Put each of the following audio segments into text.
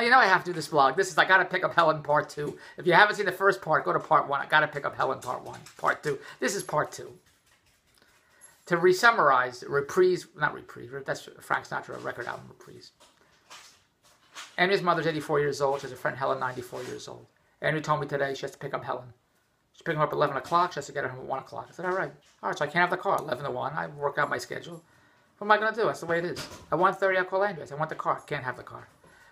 You know I have to do this vlog. This is I Gotta Pick Up Helen Part 2. If you haven't seen the first part, go to Part 1. I Gotta Pick Up Helen Part 1. Part 2. This is Part 2. To re-summarize, not reprise, that's Frank Sinatra record album reprise. Andrea's mother's 84 years old. She has a friend Helen, 94 years old. Andrea told me today she has to pick up Helen. She's picking her up at 11 o'clock. She has to get her home at 1 o'clock. I said, all right. All right, so I can't have the car. 11 to 1. I work out my schedule. What am I going to do? That's the way it is. At 1:30, I call Andrea. I say, I want the car. Can't have the car.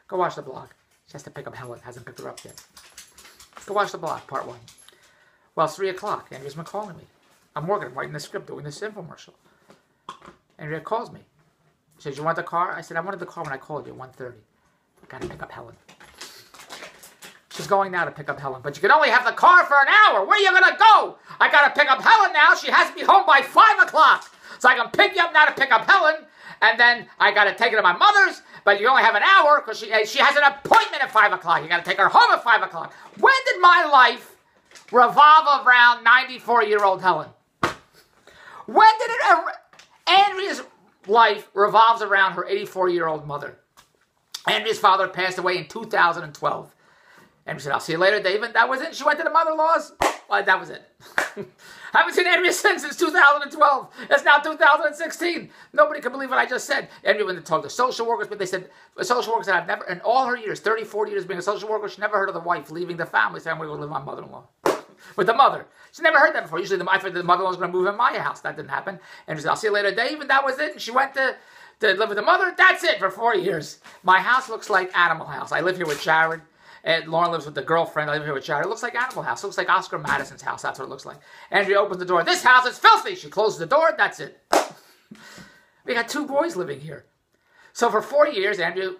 Go watch the blog. She has to pick up Helen. Hasn't picked her up yet. Go watch the blog, Part 1. Well, it's 3 o'clock. Andrea's been calling me. I'm working, writing the script, doing this infomercial. Andrea calls me. She says, you want the car? I said, I wanted the car when I called you at 1:30. I got to pick up Helen. She's going now to pick up Helen. But you can only have the car for an hour. Where are you going to go? I got to pick up Helen now. She has to be home by 5 o'clock. So I can pick you up now to pick up Helen. And then I got to take her to my mother's. But you only have an hour because she has an appointment at 5 o'clock. You got to take her home at 5 o'clock. When did my life revolve around 94-year-old Helen? When did it ever... Andrea's life revolves around her 84-year-old mother. Andrea's father passed away in 2012. Andrea said, I'll see you later, David. That was it. She went to the mother-in-law's. Well, that was it. I haven't seen Andrea since 2012. It's now 2016. Nobody can believe what I just said. Andrea went to talk to social workers, but they said, social workers said, I've never, in all her years, 30, 40 years being a social worker, she never heard of the wife leaving the family, saying, I'm going to go live with my mother-in-law. With the mother. She never heard that before. Usually I thought the mother-in-law was going to move in my house. That didn't happen. And she said, I'll see you later, Dave. And that was it. And she went to live with the mother. That's it for 4 years. My house looks like Animal House. I live here with Jared. And Lauren lives with the girlfriend. I live here with Jared. It looks like Animal House. It looks like Oscar Madison's house. That's what it looks like. Andrea opens the door. This house is filthy. She closes the door. That's it. We got 2 boys living here. So for 4 years, Andrea,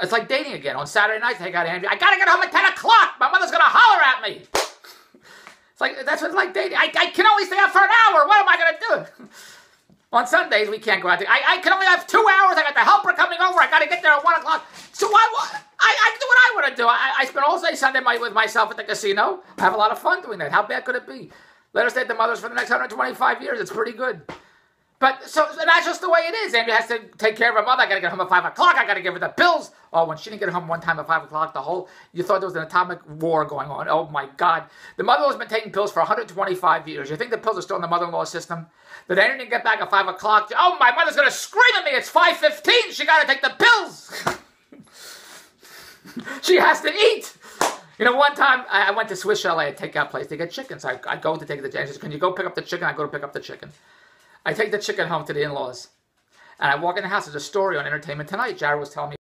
it's like dating again. On Saturday nights, I got Andrea. I got to get home at 10 o'clock. My mother's going to holler at me. It's like, that's what it's like dating. I can only stay up for an hour. What am I going to do? On Sundays, we can't go out. I can only have 2 hours. I got the helper coming over. I got to get there at 1 o'clock. So I do what I want to do. I spend all day Sunday night with myself at the casino. I have a lot of fun doing that. How bad could it be? Let her stay at the mother's for the next 125 years. It's pretty good. But so that's just the way it is. Andrea has to take care of her mother. I got to get home at 5 o'clock. I got to give her the pills. Oh, when she didn't get home one time at 5 o'clock, you thought there was an atomic war going on. Oh, my God. The mother-in-law's been taking pills for 125 years. You think the pills are still in the mother-in-law's system? That Andrea didn't get back at 5 o'clock. Oh, my mother's going to scream at me. It's 5:15. She got to take the pills. She has to eat. You know, one time I went to Swiss Chalet, a takeout place, to get chicken. So I go to take the chicken. She says, can you go pick up the chicken? I go to pick up the chicken. I take the chicken home to the in-laws. And I walk in the house. There's a story on Entertainment Tonight. Jared was telling me